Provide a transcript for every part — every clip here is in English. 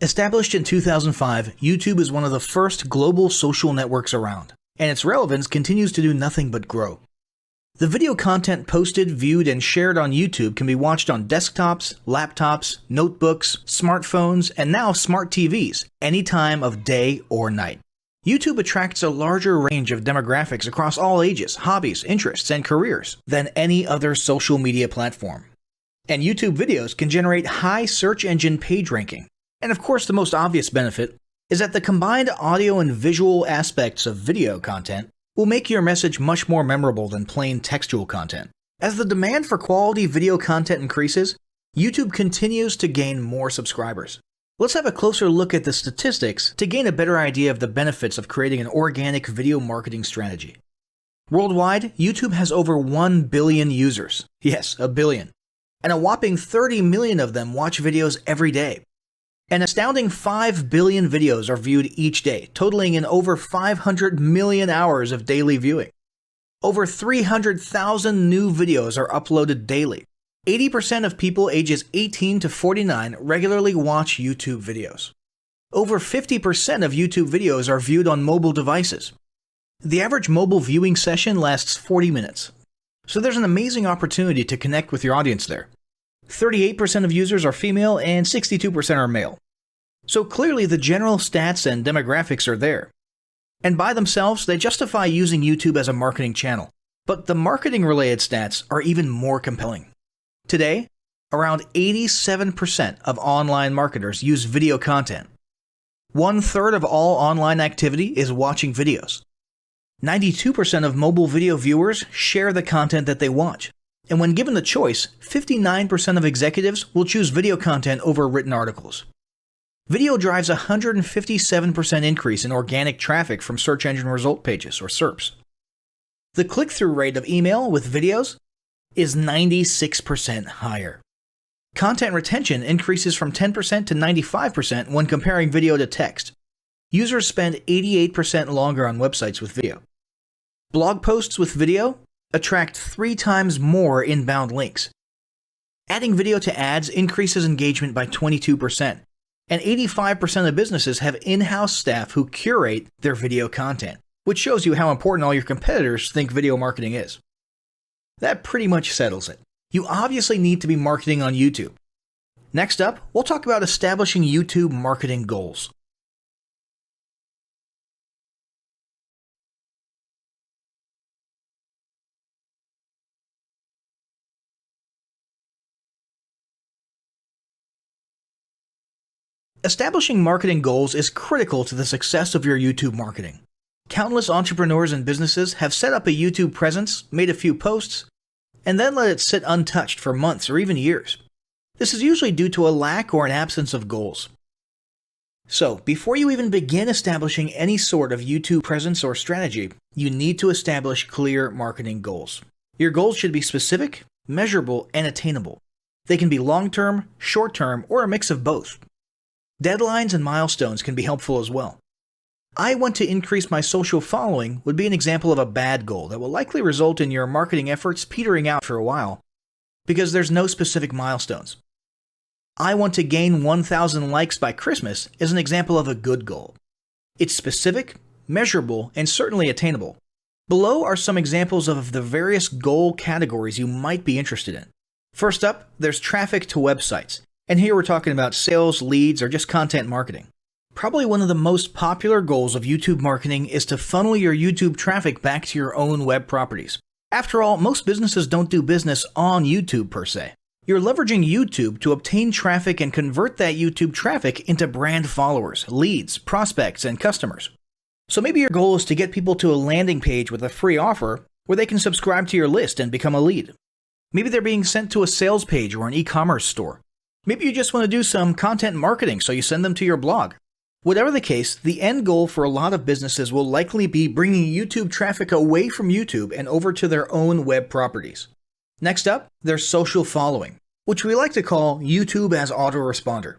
Established in 2005, YouTube is one of the first global social networks around, and its relevance continues to do nothing but grow. The video content posted, viewed, and shared on YouTube can be watched on desktops, laptops, notebooks, smartphones, and now smart TVs, any time of day or night. YouTube attracts a larger range of demographics across all ages, hobbies, interests, and careers than any other social media platform. And YouTube videos can generate high search engine page ranking. And of course, the most obvious benefit is that the combined audio and visual aspects of video content will make your message much more memorable than plain textual content. As the demand for quality video content increases, YouTube continues to gain more subscribers. Let's have a closer look at the statistics to gain a better idea of the benefits of creating an organic video marketing strategy. Worldwide, YouTube has over 1 billion users. Yes, a billion. And a whopping 30 million of them watch videos every day. An astounding 5 billion videos are viewed each day, totaling in over 500 million hours of daily viewing. Over 300,000 new videos are uploaded daily. 80% of people ages 18 to 49 regularly watch YouTube videos. Over 50% of YouTube videos are viewed on mobile devices. The average mobile viewing session lasts 40 minutes. So there's an amazing opportunity to connect with your audience there. 38% of users are female and 62% are male. So clearly the general stats and demographics are there. And by themselves, they justify using YouTube as a marketing channel. But the marketing-related stats are even more compelling. Today, around 87% of online marketers use video content. 1/3 of all online activity is watching videos. 92% of mobile video viewers share the content that they watch. And when given the choice, 59% of executives will choose video content over written articles. Video drives a 157% increase in organic traffic from search engine result pages, or SERPs. The click-through rate of email with videos is 96% higher. Content retention increases from 10% to 95% when comparing video to text. Users spend 88% longer on websites with video. Blog posts with video attract 3 times more inbound links. Adding video to ads increases engagement by 22%, and 85% of businesses have in-house staff who curate their video content, which shows you how important all your competitors think video marketing is. That pretty much settles it. You obviously need to be marketing on YouTube. Next up, we'll talk about establishing YouTube marketing goals. Establishing marketing goals is critical to the success of your YouTube marketing. Countless entrepreneurs and businesses have set up a YouTube presence, made a few posts, and then let it sit untouched for months or even years. This is usually due to a lack or an absence of goals. So, before you even begin establishing any sort of YouTube presence or strategy, you need to establish clear marketing goals. Your goals should be specific, measurable, and attainable. They can be long-term, short-term, or a mix of both. Deadlines and milestones can be helpful as well. I want to increase my social following would be an example of a bad goal that will likely result in your marketing efforts petering out for a while because there's no specific milestones. I want to gain 1,000 likes by Christmas is an example of a good goal. It's specific, measurable, and certainly attainable. Below are some examples of the various goal categories you might be interested in. First up, there's traffic to websites. And here we're talking about sales, leads, or just content marketing. Probably one of the most popular goals of YouTube marketing is to funnel your YouTube traffic back to your own web properties. After all, most businesses don't do business on YouTube per se. You're leveraging YouTube to obtain traffic and convert that YouTube traffic into brand followers, leads, prospects, and customers. So maybe your goal is to get people to a landing page with a free offer where they can subscribe to your list and become a lead. Maybe they're being sent to a sales page or an e-commerce store. Maybe you just want to do some content marketing, so you send them to your blog. Whatever the case, the end goal for a lot of businesses will likely be bringing YouTube traffic away from YouTube and over to their own web properties. Next up, there's social following, which we like to call YouTube as autoresponder.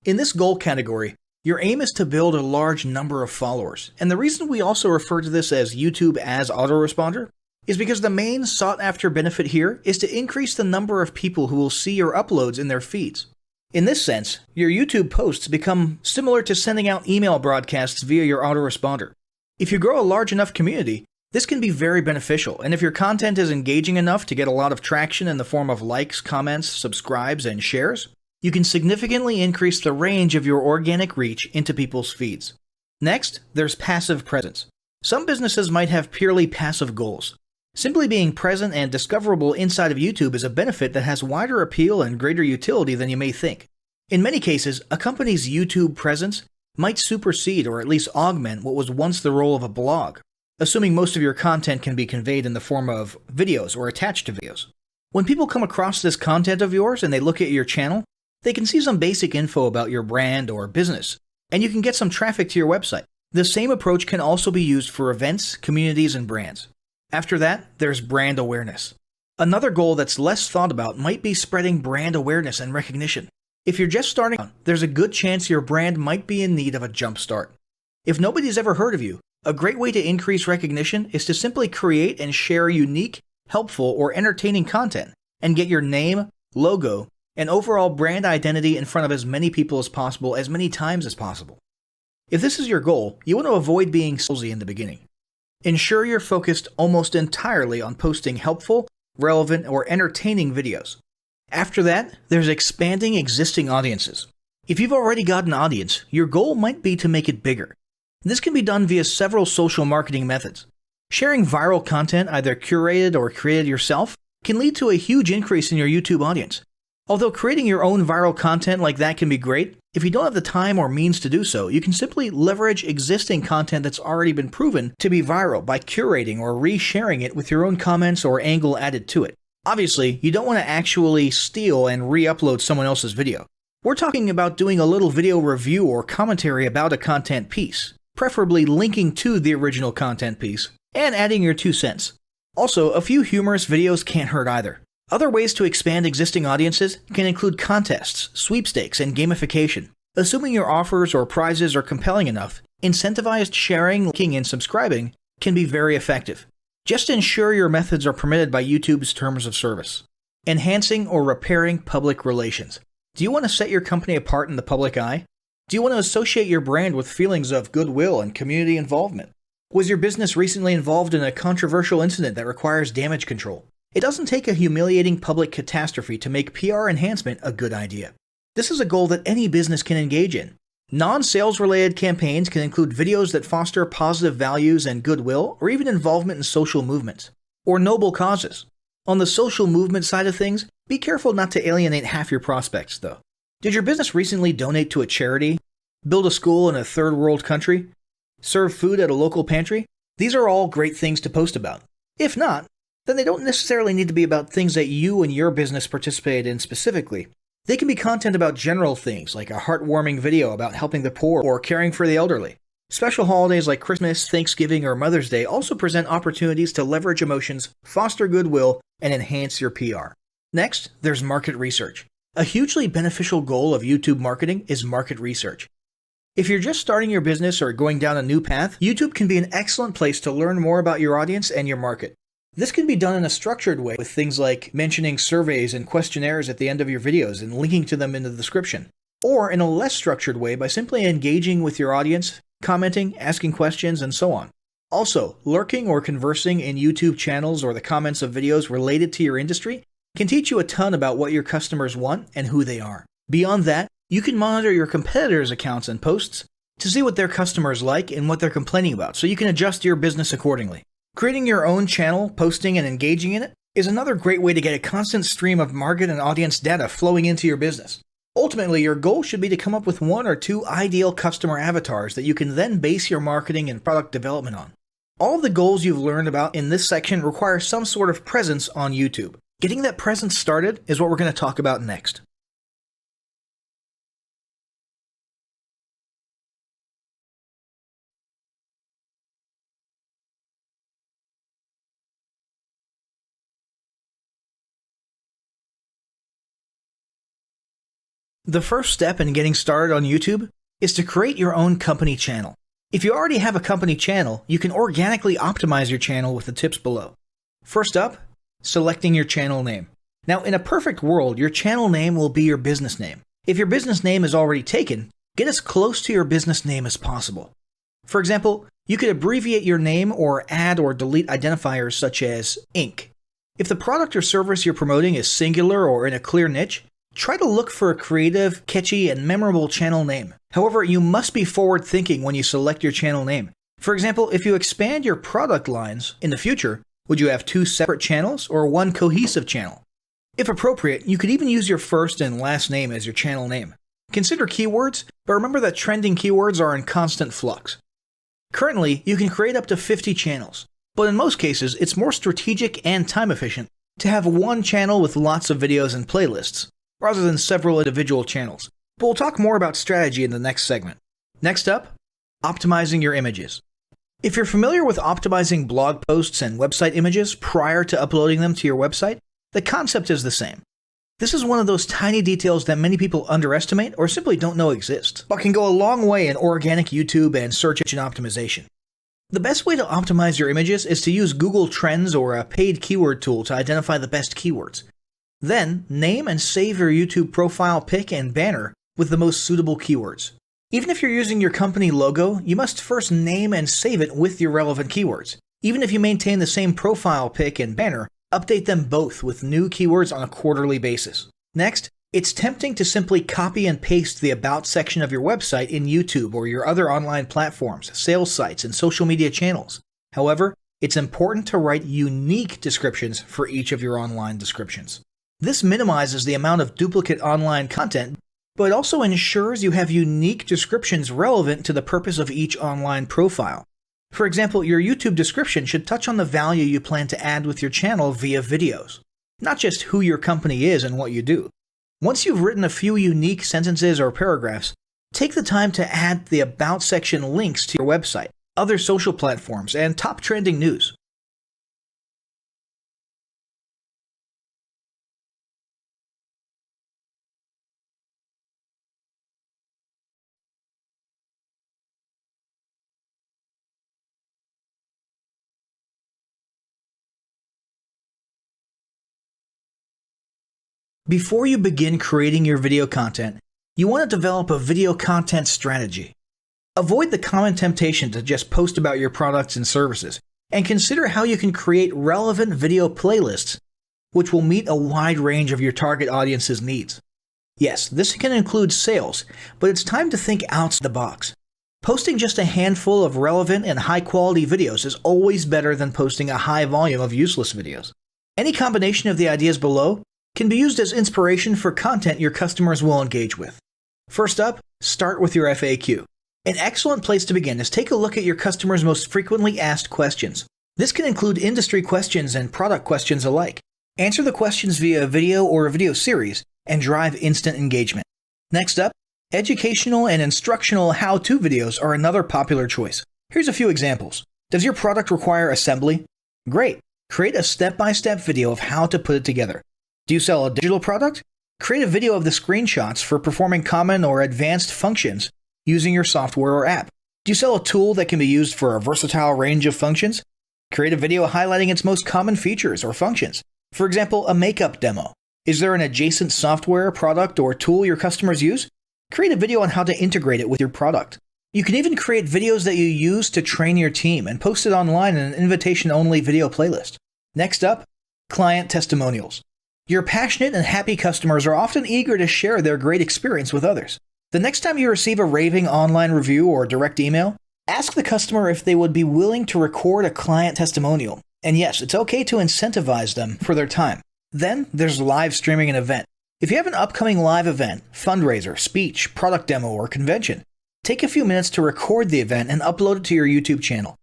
In this goal category, your aim is to build a large number of followers, and the reason we also refer to this as YouTube as autoresponder is because the main sought-after benefit here is to increase the number of people who will see your uploads in their feeds. In this sense, your YouTube posts become similar to sending out email broadcasts via your autoresponder. If you grow a large enough community, this can be very beneficial, and if your content is engaging enough to get a lot of traction in the form of likes, comments, subscribes, and shares, you can significantly increase the range of your organic reach into people's feeds. Next, there's passive presence. Some businesses might have purely passive goals. Simply being present and discoverable inside of YouTube is a benefit that has wider appeal and greater utility than you may think. In many cases, a company's YouTube presence might supersede or at least augment what was once the role of a blog, assuming most of your content can be conveyed in the form of videos or attached to videos. When people come across this content of yours and they look at your channel, they can see some basic info about your brand or business, and you can get some traffic to your website. The same approach can also be used for events, communities, and brands. After that, there's brand awareness. Another goal that's less thought about might be spreading brand awareness and recognition. If you're just starting out, there's a good chance your brand might be in need of a jump start. If nobody's ever heard of you, a great way to increase recognition is to simply create and share unique, helpful, or entertaining content and get your name, logo, and overall brand identity in front of as many people as possible as many times as possible. If this is your goal, you want to avoid being salesy in the beginning. Ensure you're focused almost entirely on posting helpful, relevant, or entertaining videos. After that, there's expanding existing audiences. If you've already got an audience, your goal might be to make it bigger. This can be done via several social marketing methods. Sharing viral content, either curated or created yourself, can lead to a huge increase in your YouTube audience. Although creating your own viral content like that can be great, if you don't have the time or means to do so, you can simply leverage existing content that's already been proven to be viral by curating or resharing it with your own comments or angle added to it. Obviously, you don't want to actually steal and re-upload someone else's video. We're talking about doing a little video review or commentary about a content piece, preferably linking to the original content piece, and adding your 2 cents. Also, a few humorous videos can't hurt either. Other ways to expand existing audiences can include contests, sweepstakes, and gamification. Assuming your offers or prizes are compelling enough, incentivized sharing, liking, and subscribing can be very effective. Just ensure your methods are permitted by YouTube's terms of service. Enhancing or repairing public relations. Do you want to set your company apart in the public eye? Do you want to associate your brand with feelings of goodwill and community involvement? Was your business recently involved in a controversial incident that requires damage control? It doesn't take a humiliating public catastrophe to make PR enhancement a good idea. This is a goal that any business can engage in. Non-sales related campaigns can include videos that foster positive values and goodwill, or even involvement in social movements, or noble causes. On the social movement side of things, be careful not to alienate half your prospects, though. Did your business recently donate to a charity? Build a school in a third world country? Serve food at a local pantry? These are all great things to post about. If not, then they don't necessarily need to be about things that you and your business participated in specifically. They can be content about general things, like a heartwarming video about helping the poor or caring for the elderly. Special holidays like Christmas, Thanksgiving, or Mother's Day also present opportunities to leverage emotions, foster goodwill, and enhance your PR. Next, there's market research. A hugely beneficial goal of YouTube marketing is market research. If you're just starting your business or going down a new path, YouTube can be an excellent place to learn more about your audience and your market. This can be done in a structured way with things like mentioning surveys and questionnaires at the end of your videos and linking to them in the description, or in a less structured way by simply engaging with your audience, commenting, asking questions, and so on. Also, lurking or conversing in YouTube channels or the comments of videos related to your industry can teach you a ton about what your customers want and who they are. Beyond that, you can monitor your competitors' accounts and posts to see what their customers like and what they're complaining about, so you can adjust your business accordingly. Creating your own channel, posting, and engaging in it is another great way to get a constant stream of market and audience data flowing into your business. Ultimately, your goal should be to come up with 1 or 2 ideal customer avatars that you can then base your marketing and product development on. All of the goals you've learned about in this section require some sort of presence on YouTube. Getting that presence started is what we're going to talk about next. The first step in getting started on YouTube is to create your own company channel. If you already have a company channel, you can organically optimize your channel with the tips below. First up, selecting your channel name. Now, in a perfect world, your channel name will be your business name. If your business name is already taken, get as close to your business name as possible. For example, you could abbreviate your name or add or delete identifiers such as Inc. If the product or service you're promoting is singular or in a clear niche, try to look for a creative, catchy, and memorable channel name. However, you must be forward-thinking when you select your channel name. For example, if you expand your product lines in the future, would you have 2 separate channels or 1 cohesive channel? If appropriate, you could even use your first and last name as your channel name. Consider keywords, but remember that trending keywords are in constant flux. Currently, you can create up to 50 channels, but in most cases, it's more strategic and time efficient to have 1 channel with lots of videos and playlists, rather than several individual channels. But we'll talk more about strategy in the next segment. Next up, optimizing your images. If you're familiar with optimizing blog posts and website images prior to uploading them to your website, the concept is the same. This is one of those tiny details that many people underestimate or simply don't know exist, but can go a long way in organic YouTube and search engine optimization. The best way to optimize your images is to use Google Trends or a paid keyword tool to identify the best keywords. Then, name and save your YouTube profile pic and banner with the most suitable keywords. Even if you're using your company logo, you must first name and save it with your relevant keywords. Even if you maintain the same profile pic and banner, update them both with new keywords on a quarterly basis. Next, it's tempting to simply copy and paste the About section of your website in YouTube or your other online platforms, sales sites, and social media channels. However, it's important to write unique descriptions for each of your online descriptions. This minimizes the amount of duplicate online content, but it also ensures you have unique descriptions relevant to the purpose of each online profile. For example, your YouTube description should touch on the value you plan to add with your channel via videos, not just who your company is and what you do. Once you've written a few unique sentences or paragraphs, take the time to add the About section links to your website, other social platforms, and top trending news. Before you begin creating your video content, you want to develop a video content strategy. Avoid the common temptation to just post about your products and services, and consider how you can create relevant video playlists which will meet a wide range of your target audience's needs. Yes, this can include sales, but it's time to think outside the box. Posting just a handful of relevant and high-quality videos is always better than posting a high volume of useless videos. Any combination of the ideas below can be used as inspiration for content your customers will engage with. First up, start with your FAQ. An excellent place to begin is take a look at your customers' most frequently asked questions. This can include industry questions and product questions alike. Answer the questions via a video or a video series and drive instant engagement. Next up, educational and instructional how-to videos are another popular choice. Here's a few examples. Does your product require assembly? Great. Create a step-by-step video of how to put it together. Do you sell a digital product? Create a video of the screenshots for performing common or advanced functions using your software or app. Do you sell a tool that can be used for a versatile range of functions? Create a video highlighting its most common features or functions. For example, a makeup demo. Is there an adjacent software, product, or tool your customers use? Create a video on how to integrate it with your product. You can even create videos that you use to train your team and post it online in an invitation-only video playlist. Next up, client testimonials. Your passionate and happy customers are often eager to share their great experience with others. The next time you receive a raving online review or direct email, ask the customer if they would be willing to record a client testimonial. And yes, it's okay to incentivize them for their time. Then there's live streaming an event. If you have an upcoming live event, fundraiser, speech, product demo, or convention, take a few minutes to record the event and upload it to your YouTube channel.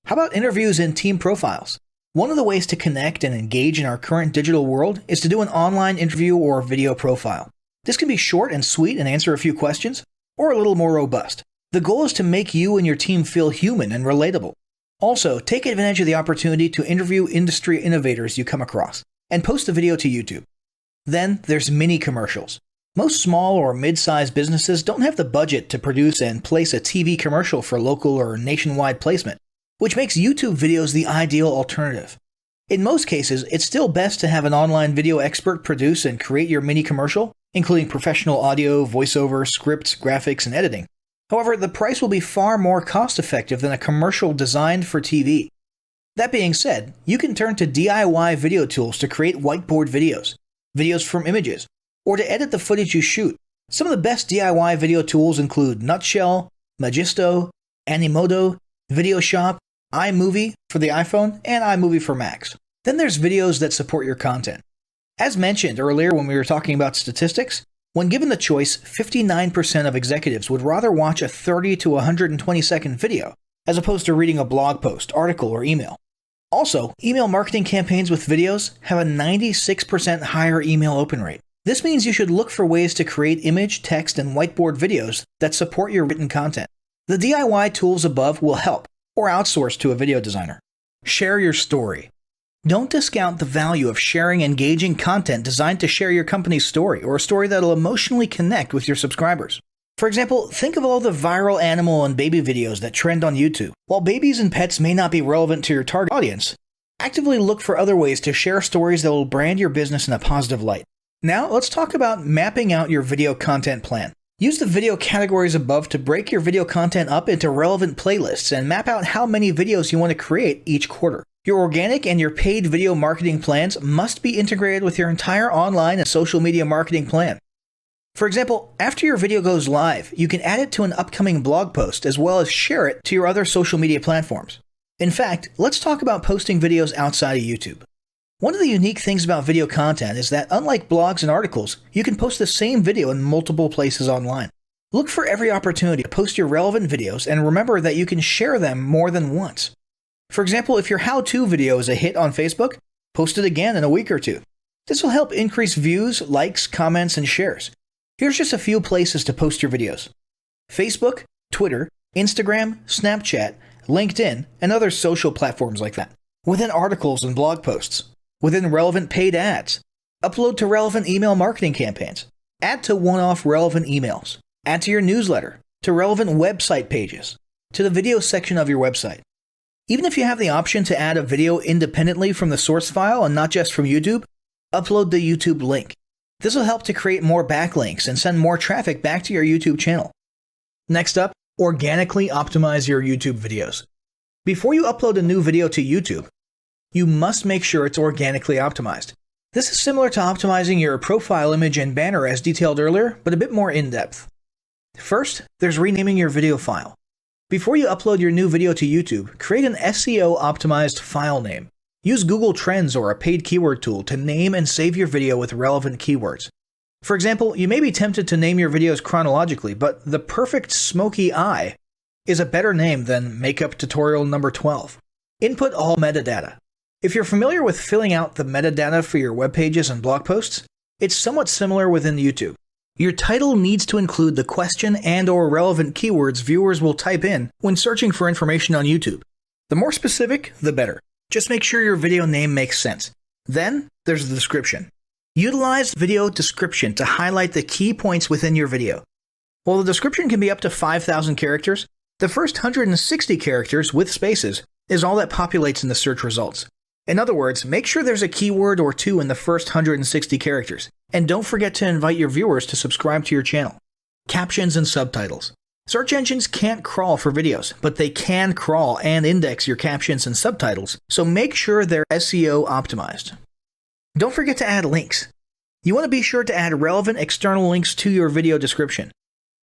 How about interviews and team profiles? One of the ways to connect and engage in our current digital world is to do an online interview or video profile. This can be short and sweet and answer a few questions, or a little more robust. The goal is to make you and your team feel human and relatable. Also, take advantage of the opportunity to interview industry innovators you come across, and post a video to YouTube. Then there's mini commercials. Most small or mid-sized businesses don't have the budget to produce and place a TV commercial for local or nationwide placement, which makes YouTube videos the ideal alternative. In most cases, it's still best to have an online video expert produce and create your mini commercial, including professional audio, voiceover, scripts, graphics, and editing. However, the price will be far more cost-effective than a commercial designed for TV. That being said, you can turn to DIY video tools to create whiteboard videos, videos from images, or to edit the footage you shoot. Some of the best DIY video tools include Nutshell, Magisto, Animoto, Videoshop, iMovie for the iPhone, and iMovie for Macs. Then there's videos that support your content. As mentioned earlier when we were talking about statistics, when given the choice, 59% of executives would rather watch a 30 to 120 second video as opposed to reading a blog post, article, or email. Also, email marketing campaigns with videos have a 96% higher email open rate. This means you should look for ways to create image, text, and whiteboard videos that support your written content. The DIY tools above will help, or outsource to a video designer. Share your story. Don't discount the value of sharing engaging content designed to share your company's story, or a story that'll emotionally connect with your subscribers. For example, think of all the viral animal and baby videos that trend on YouTube. While babies and pets may not be relevant to your target audience, actively look for other ways to share stories that will brand your business in a positive light. Now, let's talk about mapping out your video content plan. Use the video categories above to break your video content up into relevant playlists and map out how many videos you want to create each quarter. Your organic and your paid video marketing plans must be integrated with your entire online and social media marketing plan. For example, after your video goes live, you can add it to an upcoming blog post as well as share it to your other social media platforms. In fact, let's talk about posting videos outside of YouTube. One of the unique things about video content is that unlike blogs and articles, you can post the same video in multiple places online. Look for every opportunity to post your relevant videos and remember that you can share them more than once. For example, if your how-to video is a hit on Facebook, post it again in a week or two. This will help increase views, likes, comments, and shares. Here's just a few places to post your videos: Facebook, Twitter, Instagram, Snapchat, LinkedIn, and other social platforms like that. Within articles and blog posts. Within relevant paid ads. Upload to relevant email marketing campaigns. Add to one-off relevant emails. Add to your newsletter. To relevant website pages. To the video section of your website. Even if you have the option to add a video independently from the source file and not just from YouTube, upload the YouTube link. This will help to create more backlinks and send more traffic back to your YouTube channel. Next up, organically optimize your YouTube videos. Before you upload a new video to YouTube, you must make sure it's organically optimized. This is similar to optimizing your profile image and banner as detailed earlier, but a bit more in-depth. First, there's renaming your video file. Before you upload your new video to YouTube, create an SEO-optimized file name. Use Google Trends or a paid keyword tool to name and save your video with relevant keywords. For example, you may be tempted to name your videos chronologically, but the perfect smoky eye is a better name than makeup tutorial number 12. Input all metadata. If you're familiar with filling out the metadata for your web pages and blog posts, it's somewhat similar within YouTube. Your title needs to include the question and/or relevant keywords viewers will type in when searching for information on YouTube. The more specific, the better. Just make sure your video name makes sense. Then, there's the description. Utilize video description to highlight the key points within your video. While the description can be up to 5,000 characters, the first 160 characters with spaces is all that populates in the search results. In other words, make sure there's a keyword or two in the first 160 characters, and don't forget to invite your viewers to subscribe to your channel. Captions and subtitles. Search engines can't crawl for videos, but they can crawl and index your captions and subtitles, so make sure they're SEO optimized. Don't forget to add links. You want to be sure to add relevant external links to your video description.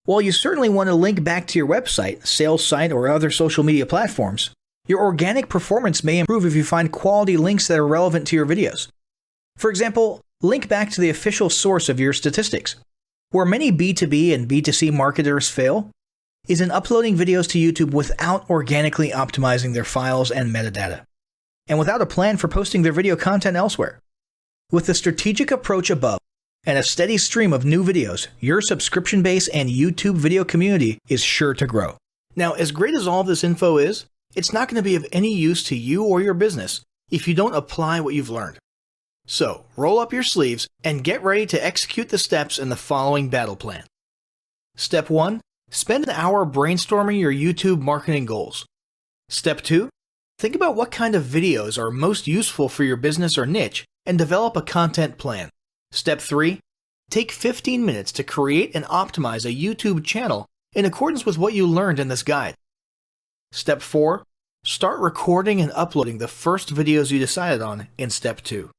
While you certainly want to link back to your website, sales site, or other social media platforms, your organic performance may improve if you find quality links that are relevant to your videos. For example, link back to the official source of your statistics. Where many B2B and B2C marketers fail is in uploading videos to YouTube without organically optimizing their files and metadata, and without a plan for posting their video content elsewhere. With the strategic approach above and a steady stream of new videos, your subscription base and YouTube video community is sure to grow. Now, as great as all this info is, it's not going to be of any use to you or your business if you don't apply what you've learned. So, roll up your sleeves and get ready to execute the steps in the following battle plan. Step 1. Spend an hour brainstorming your YouTube marketing goals. Step 2. Think about what kind of videos are most useful for your business or niche and develop a content plan. Step 3. Take 15 minutes to create and optimize a YouTube channel in accordance with what you learned in this guide. Step 4. Start recording and uploading the first videos you decided on in Step 2.